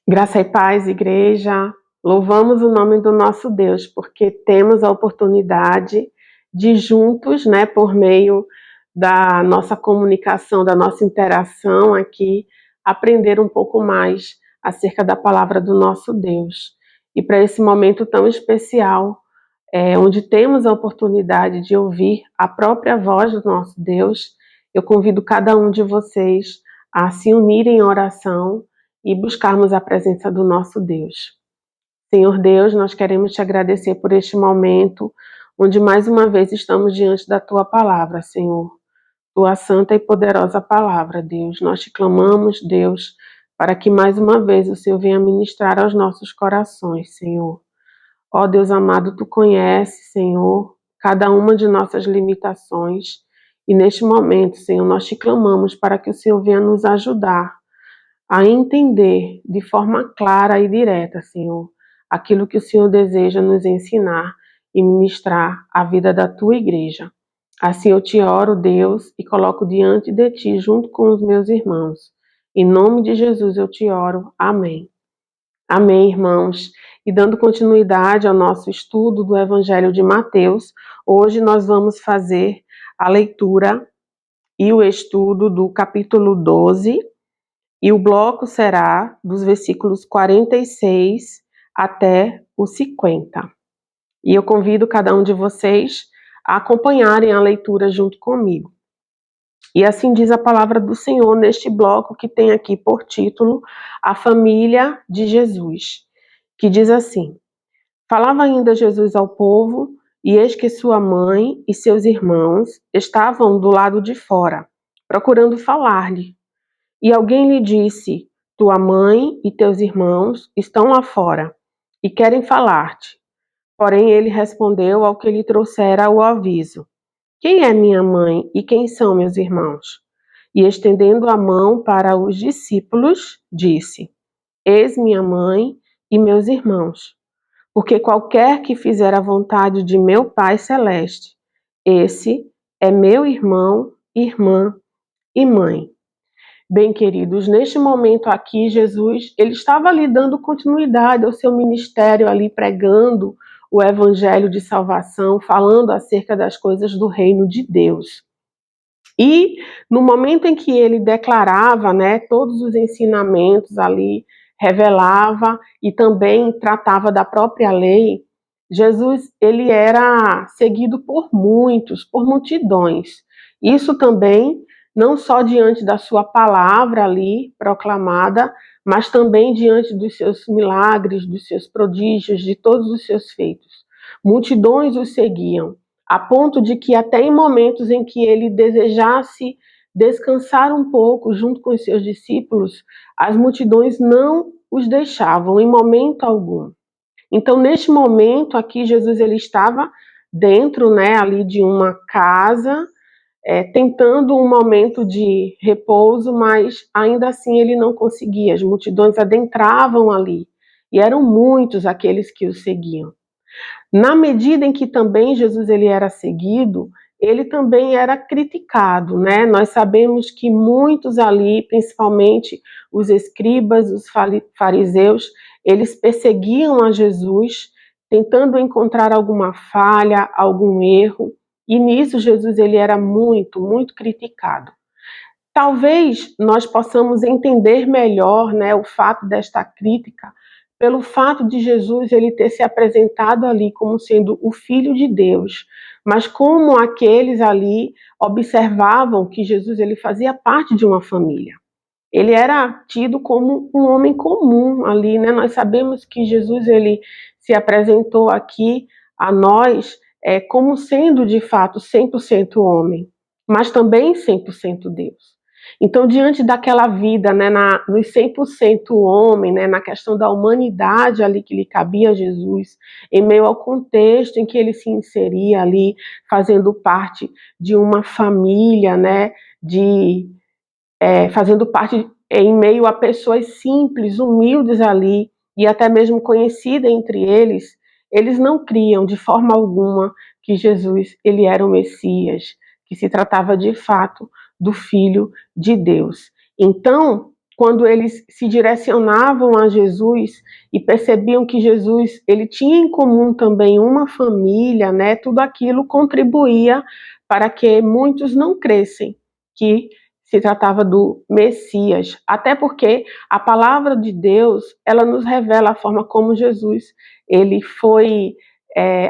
Graça e paz, igreja. Louvamos o nome do nosso Deus, porque temos a oportunidade de juntos, por meio da nossa comunicação, da nossa interação aqui, aprender um pouco mais acerca da palavra do nosso Deus. E para esse momento tão especial, onde temos a oportunidade de ouvir a própria voz do nosso Deus, eu convido cada um de vocês a se unirem em oração e buscarmos a presença do nosso Deus. Senhor Deus, nós queremos te agradecer por este momento, onde mais uma vez estamos diante da tua palavra, Senhor. Tua santa e poderosa palavra, Deus. Nós te clamamos, Deus, para que mais uma vez o Senhor venha ministrar aos nossos corações, Senhor. Ó Deus amado, tu conheces, Senhor, cada uma de nossas limitações. E neste momento, Senhor, nós te clamamos para que o Senhor venha nos ajudar a entender de forma clara e direta, Senhor, aquilo que o Senhor deseja nos ensinar e ministrar à vida da tua igreja. Assim eu te oro, Deus, e coloco diante de ti, junto com os meus irmãos. Em nome de Jesus eu te oro. Amém. Amém, irmãos. E dando continuidade ao nosso estudo do Evangelho de Mateus, hoje nós vamos fazer a leitura e o estudo do capítulo 12, e o bloco será dos versículos 46 até o 50. E eu convido cada um de vocês a acompanharem a leitura junto comigo. E assim diz a palavra do Senhor neste bloco que tem aqui por título A Família de Jesus, que diz assim: Falava ainda Jesus ao povo, e eis que sua mãe e seus irmãos estavam do lado de fora, procurando falar-lhe. E alguém lhe disse: Tua mãe e teus irmãos estão lá fora e querem falar-te. Porém ele respondeu ao que lhe trouxera o aviso: Quem é minha mãe e quem são meus irmãos? E estendendo a mão para os discípulos, disse: Eis minha mãe e meus irmãos. Porque qualquer que fizer a vontade de meu Pai Celeste, esse é meu irmão, irmã e mãe. Bem, queridos, neste momento aqui, Jesus, ele estava ali dando continuidade ao seu ministério, ali pregando o evangelho de salvação, falando acerca das coisas do reino de Deus. E no momento em que ele declarava, todos os ensinamentos ali, revelava e também tratava da própria lei, Jesus, ele era seguido por muitos, por multidões. Isso também não só diante da sua palavra ali proclamada, mas também diante dos seus milagres, dos seus prodígios, de todos os seus feitos. Multidões o seguiam, a ponto de que até em momentos em que ele desejasse descansar um pouco junto com os seus discípulos, as multidões não os deixavam em momento algum. Então, neste momento aqui, Jesus ele estava dentro, ali de uma casa, tentando um momento de repouso, mas ainda assim ele não conseguia. As multidões adentravam ali e eram muitos aqueles que o seguiam. Na medida em que também Jesus ele era seguido, ele também era criticado, Nós sabemos que muitos ali, principalmente os escribas, os fariseus, eles perseguiam a Jesus, tentando encontrar alguma falha, algum erro, e nisso Jesus ele era muito, muito criticado. Talvez nós possamos entender melhor, o fato desta crítica, pelo fato de Jesus ele ter se apresentado ali como sendo o Filho de Deus, mas como aqueles ali observavam que Jesus ele fazia parte de uma família. Ele era tido como um homem comum ali, Nós sabemos que Jesus ele se apresentou aqui a nós como sendo de fato 100% homem, mas também 100% Deus. Então, diante daquela vida, nos 100% homem, na questão da humanidade ali que lhe cabia a Jesus, em meio ao contexto em que ele se inseria ali, fazendo parte de uma família, fazendo parte em meio a pessoas simples, humildes ali, e até mesmo conhecida entre eles, eles não criam de forma alguma que Jesus ele era o Messias, que se tratava de fato do Filho de Deus. Então, quando eles se direcionavam a Jesus e percebiam que Jesus ele tinha em comum também uma família, né? Tudo aquilo contribuía para que muitos não crescem que se tratava do Messias, até porque a palavra de Deus ela nos revela a forma como Jesus ele foi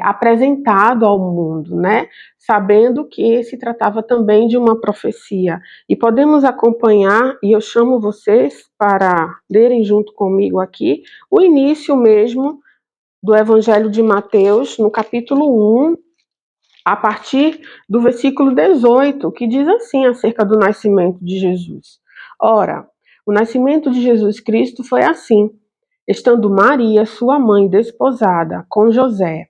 apresentado ao mundo, né? Sabendo que se tratava também de uma profecia. E podemos acompanhar, e eu chamo vocês para lerem junto comigo aqui, o início mesmo do Evangelho de Mateus, no capítulo 1, a partir do versículo 18, que diz assim acerca do nascimento de Jesus. Ora, o nascimento de Jesus Cristo foi assim, estando Maria, sua mãe, desposada com José,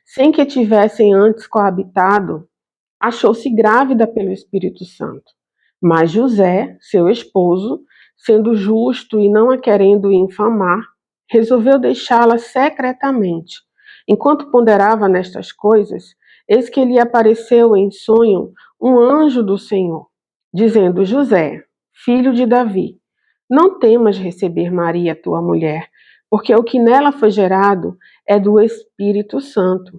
sem que tivessem antes coabitado, achou-se grávida pelo Espírito Santo. Mas José, seu esposo, sendo justo e não a querendo infamar, resolveu deixá-la secretamente. Enquanto ponderava nestas coisas, eis que lhe apareceu em sonho um anjo do Senhor, dizendo: José, filho de Davi, não temas receber Maria, tua mulher, porque o que nela foi gerado é do Espírito Santo.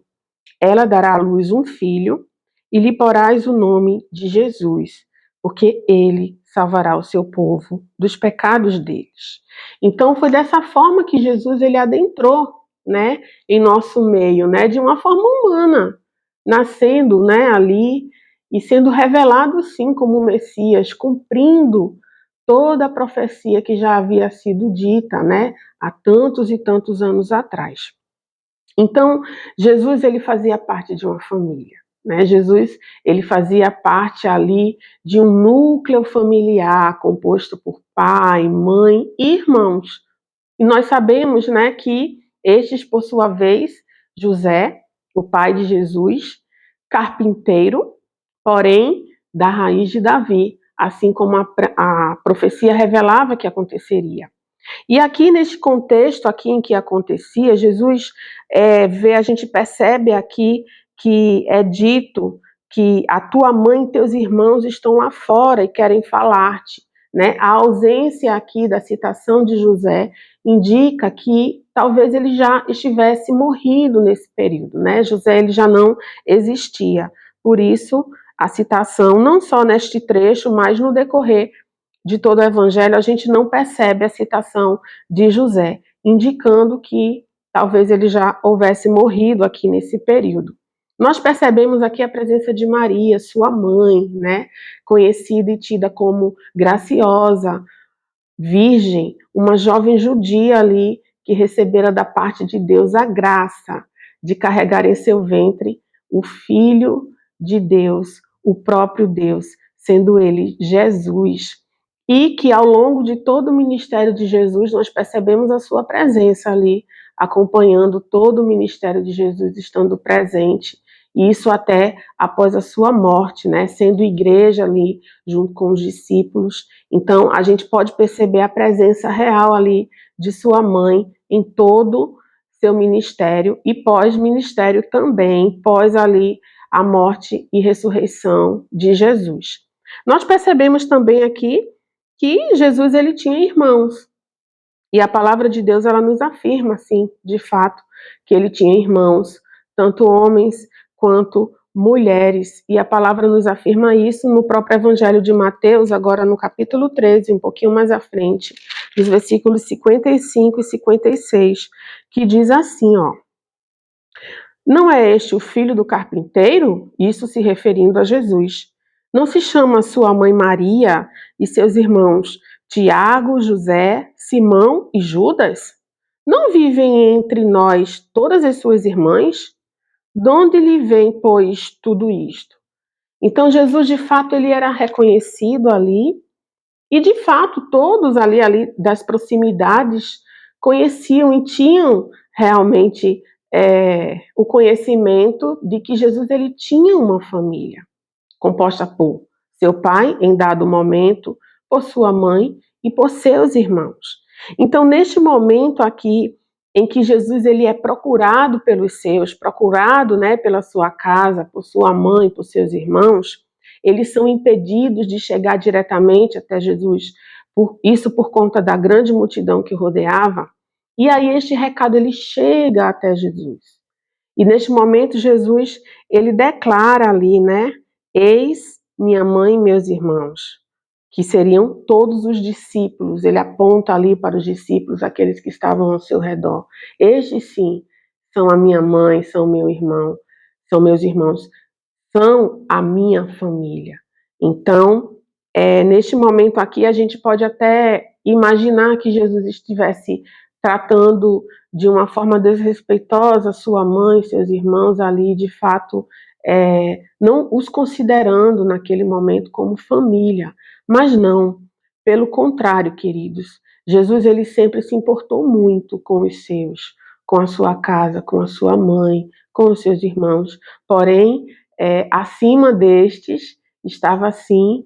Ela dará à luz um filho, e lhe porás o nome de Jesus, porque ele salvará o seu povo dos pecados deles. Então foi dessa forma que Jesus ele adentrou, né, em nosso meio, né, de uma forma humana, nascendo, né, ali e sendo revelado sim como Messias, cumprindo toda a profecia que já havia sido dita, né, há tantos e tantos anos atrás. Então, Jesus ele fazia parte de uma família, né? Jesus ele fazia parte ali de um núcleo familiar composto por pai, mãe e irmãos. E nós sabemos, né, que estes, por sua vez, José, o pai de Jesus, carpinteiro, porém da raiz de Davi, assim como a profecia revelava que aconteceria. E aqui neste contexto aqui em que acontecia, Jesus a gente percebe aqui que é dito que a tua mãe e teus irmãos estão lá fora e querem falar-te, né? A ausência aqui da citação de José indica que talvez ele já estivesse morrido nesse período, né? José ele já não existia. Por isso a citação não só neste trecho, mas no decorrer de todo o evangelho, a gente não percebe a citação de José, indicando que talvez ele já houvesse morrido aqui nesse período. Nós percebemos aqui a presença de Maria, sua mãe, né, conhecida e tida como graciosa, virgem, uma jovem judia ali que recebera da parte de Deus a graça de carregar em seu ventre o Filho de Deus, o próprio Deus, sendo ele Jesus. E que ao longo de todo o ministério de Jesus nós percebemos a sua presença ali, acompanhando todo o ministério de Jesus, estando presente. E isso até após a sua morte, né, sendo igreja ali junto com os discípulos. Então a gente pode perceber a presença real ali de sua mãe em todo seu ministério e pós-ministério também, pós ali a morte e ressurreição de Jesus. Nós percebemos também aqui que Jesus ele tinha irmãos. E a palavra de Deus ela nos afirma, sim, de fato, que ele tinha irmãos, tanto homens quanto mulheres. E a palavra nos afirma isso no próprio Evangelho de Mateus, agora no capítulo 13, um pouquinho mais à frente, dos versículos 55 e 56, que diz assim, ó: Não é este o filho do carpinteiro? Isso se referindo a Jesus. Não se chama sua mãe Maria e seus irmãos Tiago, José, Simão e Judas? Não vivem entre nós todas as suas irmãs? De onde lhe vem, pois, tudo isto? Então Jesus, de fato, ele era reconhecido ali, e de fato todos ali das proximidades conheciam e tinham realmente o conhecimento de que Jesus ele tinha uma família composta por seu pai, em dado momento, por sua mãe e por seus irmãos. Então, neste momento aqui, em que Jesus ele é procurado pelos seus, procurado, né, pela sua casa, por sua mãe, por seus irmãos, eles são impedidos de chegar diretamente até Jesus isso por conta da grande multidão que rodeava. E aí este recado ele chega até Jesus. E neste momento Jesus, ele declara ali, né? Eis minha mãe e meus irmãos, que seriam todos os discípulos. Ele aponta ali para os discípulos, aqueles que estavam ao seu redor. Estes sim são a minha mãe, são meu irmão, são meus irmãos, são a minha família. Então, neste momento aqui, a gente pode até imaginar que Jesus estivesse tratando de uma forma desrespeitosa sua mãe, seus irmãos ali, de fato, não os considerando naquele momento como família. Mas não, pelo contrário, queridos, Jesus ele sempre se importou muito com os seus, com a sua casa, com a sua mãe, com os seus irmãos. Porém, acima destes estava sim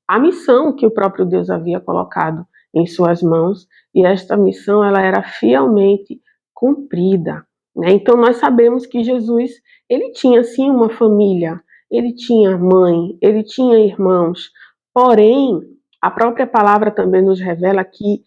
a missão que o próprio Deus havia colocado em suas mãos, e esta missão ela era fielmente cumprida, né? Então nós sabemos que Jesus ele tinha sim uma família, ele tinha mãe, ele tinha irmãos, porém a própria palavra também nos revela que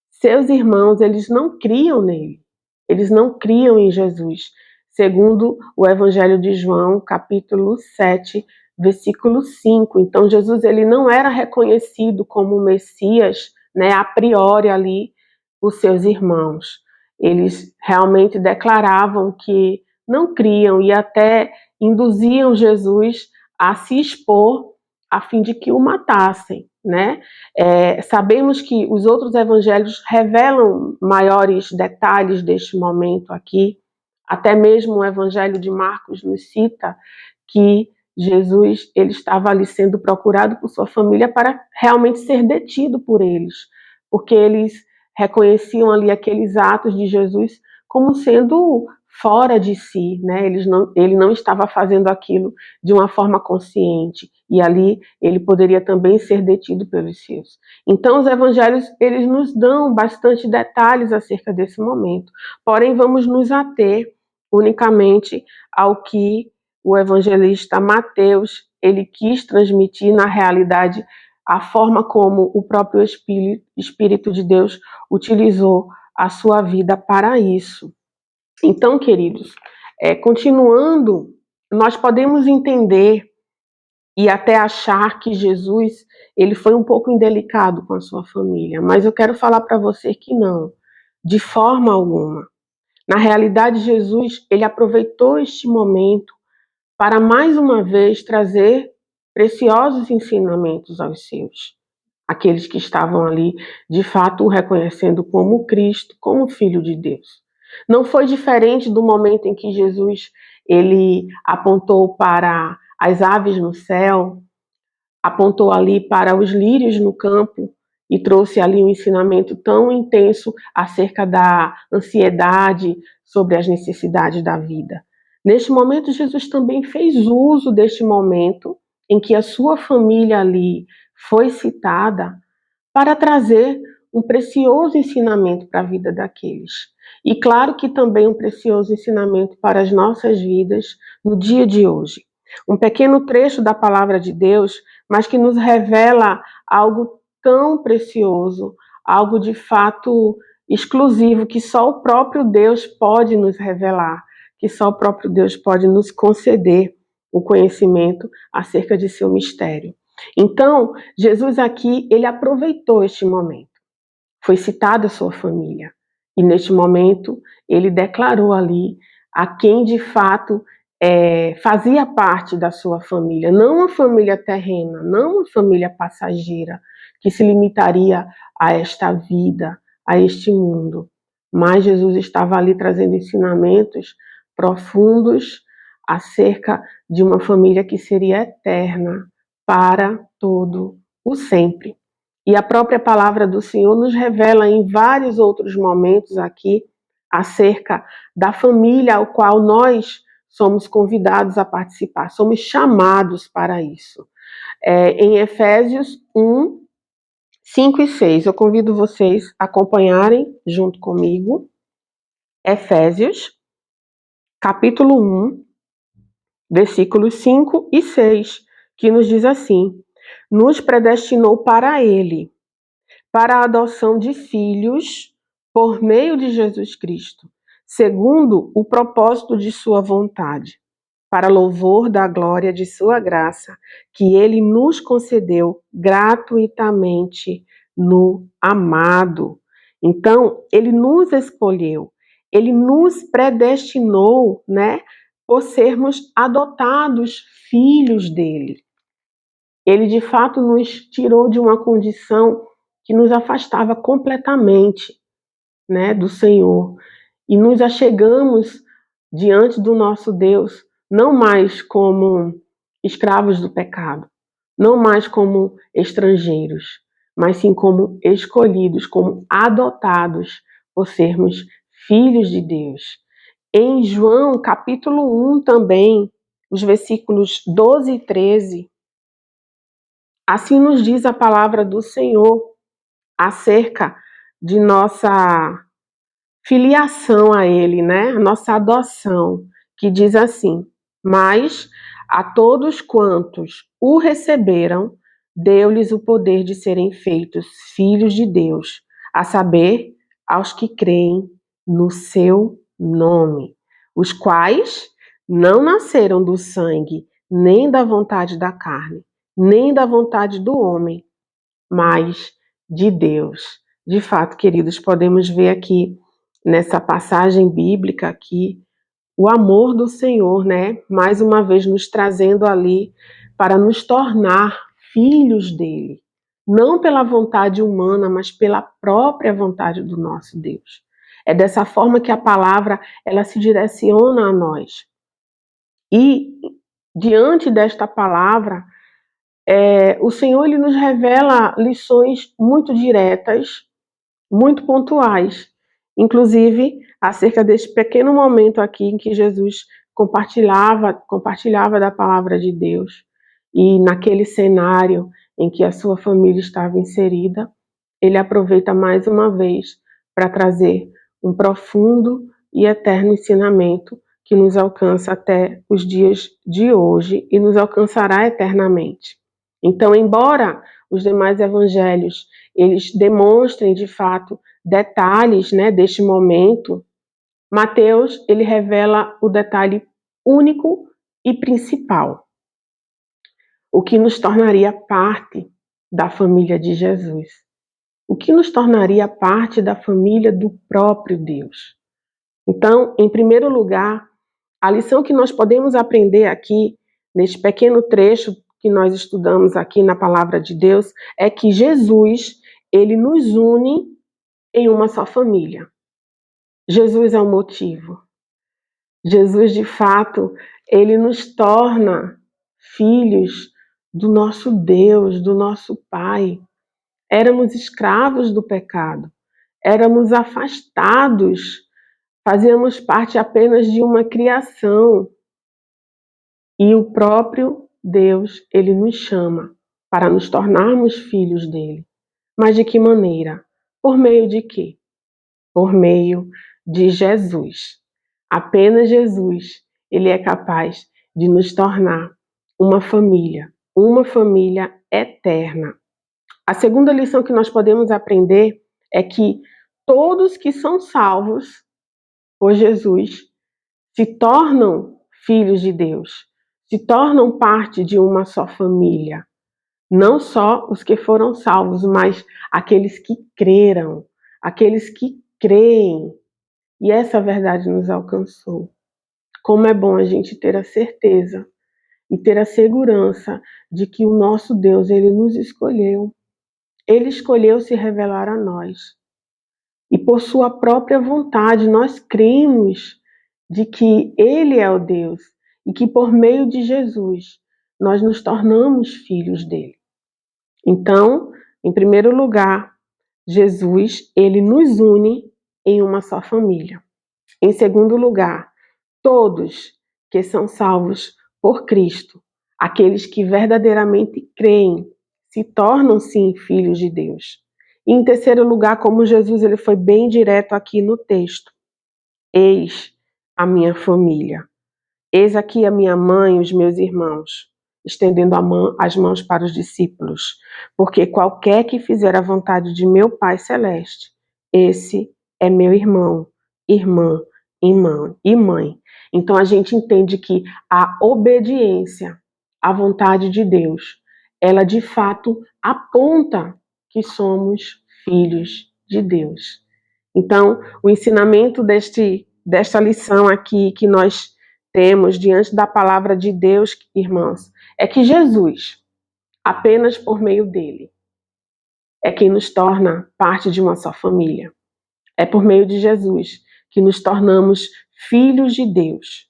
seus irmãos eles não criam nele, eles não criam em Jesus, segundo o Evangelho de João, capítulo 7, versículo 5. Então Jesus ele não era reconhecido como Messias, né, a priori ali os seus irmãos. Eles realmente declaravam que não criam e até induziam Jesus a se expor a fim de que o matassem, né? Sabemos que os outros evangelhos revelam maiores detalhes deste momento aqui. Até mesmo o Evangelho de Marcos nos cita que Jesus ele estava ali sendo procurado por sua família para realmente ser detido por eles, porque eles reconheciam ali aqueles atos de Jesus como sendo fora de si, né? Ele não estava fazendo aquilo de uma forma consciente, e ali ele poderia também ser detido pelos seus. Então os evangelhos eles nos dão bastante detalhes acerca desse momento, porém vamos nos ater unicamente ao que o evangelista Mateus ele quis transmitir na realidade, a forma como o próprio Espírito de Deus utilizou a sua vida para isso. Então, queridos, continuando, nós podemos entender e até achar que Jesus ele foi um pouco indelicado com a sua família, mas eu quero falar para você que não, de forma alguma. Na realidade, Jesus ele aproveitou este momento para mais uma vez trazer preciosos ensinamentos aos seus, aqueles que estavam ali de fato o reconhecendo como Cristo, como Filho de Deus. Não foi diferente do momento em que Jesus ele apontou para as aves no céu, apontou ali para os lírios no campo e trouxe ali um ensinamento tão intenso acerca da ansiedade, sobre as necessidades da vida. Neste momento, Jesus também fez uso deste momento em que a sua família ali foi citada para trazer um precioso ensinamento para a vida daqueles. E claro que também um precioso ensinamento para as nossas vidas no dia de hoje. Um pequeno trecho da palavra de Deus, mas que nos revela algo tão precioso, algo de fato exclusivo, que só o próprio Deus pode nos revelar, que só o próprio Deus pode nos conceder o conhecimento acerca de seu mistério. Então, Jesus aqui, ele aproveitou este momento. Foi citada a sua família. E neste momento, ele declarou ali a quem de fato fazia parte da sua família. Não uma família terrena, não uma família passageira, que se limitaria a esta vida, a este mundo. Mas Jesus estava ali trazendo ensinamentos profundos acerca de uma família que seria eterna, para todo o sempre. E a própria palavra do Senhor nos revela em vários outros momentos aqui acerca da família ao qual nós somos convidados a participar, somos chamados para isso. Em Efésios 1, 5 e 6, eu convido vocês a acompanharem junto comigo. Efésios, capítulo 1, versículos 5 e 6, que nos diz assim: nos predestinou para ele, para a adoção de filhos por meio de Jesus Cristo, segundo o propósito de sua vontade, para louvor da glória de sua graça, que ele nos concedeu gratuitamente no amado. Então, ele nos escolheu, ele nos predestinou, né, por sermos adotados filhos dele. Ele, de fato, nos tirou de uma condição que nos afastava completamente, né, do Senhor. E nos achegamos diante do nosso Deus, não mais como escravos do pecado, não mais como estrangeiros, mas sim como escolhidos, como adotados por sermos filhos de Deus. Em João, capítulo 1 também, os versículos 12 e 13, assim nos diz a palavra do Senhor acerca de nossa filiação a Ele, né? Nossa adoção, que diz assim: mas a todos quantos o receberam, deu-lhes o poder de serem feitos filhos de Deus, a saber, aos que creem no seu nome, os quais não nasceram do sangue, nem da vontade da carne, nem da vontade do homem, mas de Deus. De fato, queridos, podemos ver aqui nessa passagem bíblica aqui o amor do Senhor, né? Mais uma vez nos trazendo ali para nos tornar filhos dele, não pela vontade humana, mas pela própria vontade do nosso Deus. É dessa forma que a palavra ela se direciona a nós. E diante desta palavra, o Senhor ele nos revela lições muito diretas, muito pontuais, inclusive acerca desse pequeno momento aqui em que Jesus compartilhava da palavra de Deus, e naquele cenário em que a sua família estava inserida, ele aproveita mais uma vez para trazer um profundo e eterno ensinamento que nos alcança até os dias de hoje e nos alcançará eternamente. Então, embora os demais evangelhos eles demonstrem de fato detalhes, né, deste momento, Mateus ele revela o detalhe único e principal, o que nos tornaria parte da família de Jesus, o que nos tornaria parte da família do próprio Deus. Então, em primeiro lugar, a lição que nós podemos aprender aqui, neste pequeno trecho que nós estudamos aqui na palavra de Deus, é que Jesus, ele nos une em uma só família. Jesus é o motivo. Jesus, de fato, ele nos torna filhos do nosso Deus, do nosso Pai. Éramos escravos do pecado, éramos afastados, fazíamos parte apenas de uma criação. E o próprio Deus, ele nos chama para nos tornarmos filhos dele. Mas de que maneira? Por meio de quê? Por meio de Jesus. Apenas Jesus, ele é capaz de nos tornar uma família eterna. A segunda lição que nós podemos aprender é que todos que são salvos por Jesus se tornam filhos de Deus, se tornam parte de uma só família. Não só os que foram salvos, mas aqueles que creram, aqueles que creem. E essa verdade nos alcançou. Como é bom a gente ter a certeza e ter a segurança de que o nosso Deus, ele nos escolheu. Ele escolheu se revelar a nós. E por sua própria vontade, nós cremos de que ele é o Deus e que por meio de Jesus nós nos tornamos filhos dele. Então, em primeiro lugar, Jesus, ele nos une em uma só família. Em segundo lugar, todos que são salvos por Cristo, aqueles que verdadeiramente creem, se tornam sim filhos de Deus. E em terceiro lugar, como Jesus ele foi bem direto aqui no texto, eis a minha família, eis aqui a minha mãe e os meus irmãos. estendendo as mãos para os discípulos, porque qualquer que fizer a vontade de meu Pai Celeste, esse é meu irmão, irmã e mãe. Então a gente entende que a obediência à vontade de Deus, ela de fato aponta que somos filhos de Deus. Então, o ensinamento desta lição aqui que nós temos diante da palavra de Deus, irmãos, é que Jesus, apenas por meio dele, é quem nos torna parte de uma só família. É por meio de Jesus que nos tornamos filhos de Deus.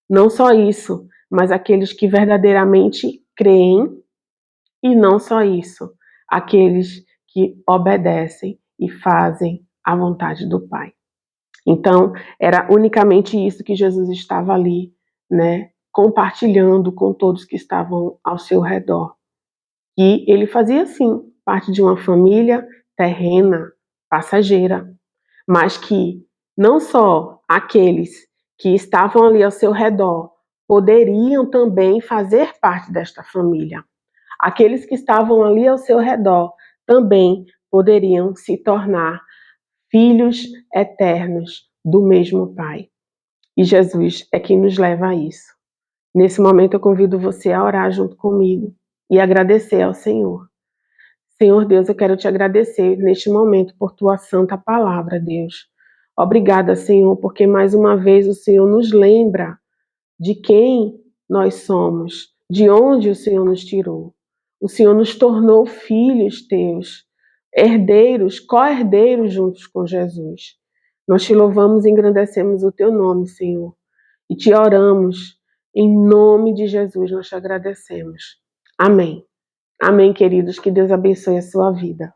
Não só isso, mas aqueles que verdadeiramente creem, e não só isso, aqueles que obedecem e fazem a vontade do Pai. Então, era unicamente isso que Jesus estava ali, né, compartilhando com todos que estavam ao seu redor. E ele fazia, sim, parte de uma família terrena, passageira, mas que não só aqueles que estavam ali ao seu redor poderiam também fazer parte desta família. Aqueles que estavam ali ao seu redor também poderiam se tornar filhos eternos do mesmo Pai. E Jesus é quem nos leva a isso. Nesse momento eu convido você a orar junto comigo e agradecer ao Senhor. Senhor Deus, eu quero te agradecer neste momento por tua santa palavra, Deus. Obrigada, Senhor, porque mais uma vez o Senhor nos lembra de quem nós somos, de onde o Senhor nos tirou. O Senhor nos tornou filhos teus, herdeiros, co-herdeiros juntos com Jesus. Nós te louvamos e engrandecemos o teu nome, Senhor, e te oramos. Em nome de Jesus, nós te agradecemos. Amém. Amém, queridos. Que Deus abençoe a sua vida.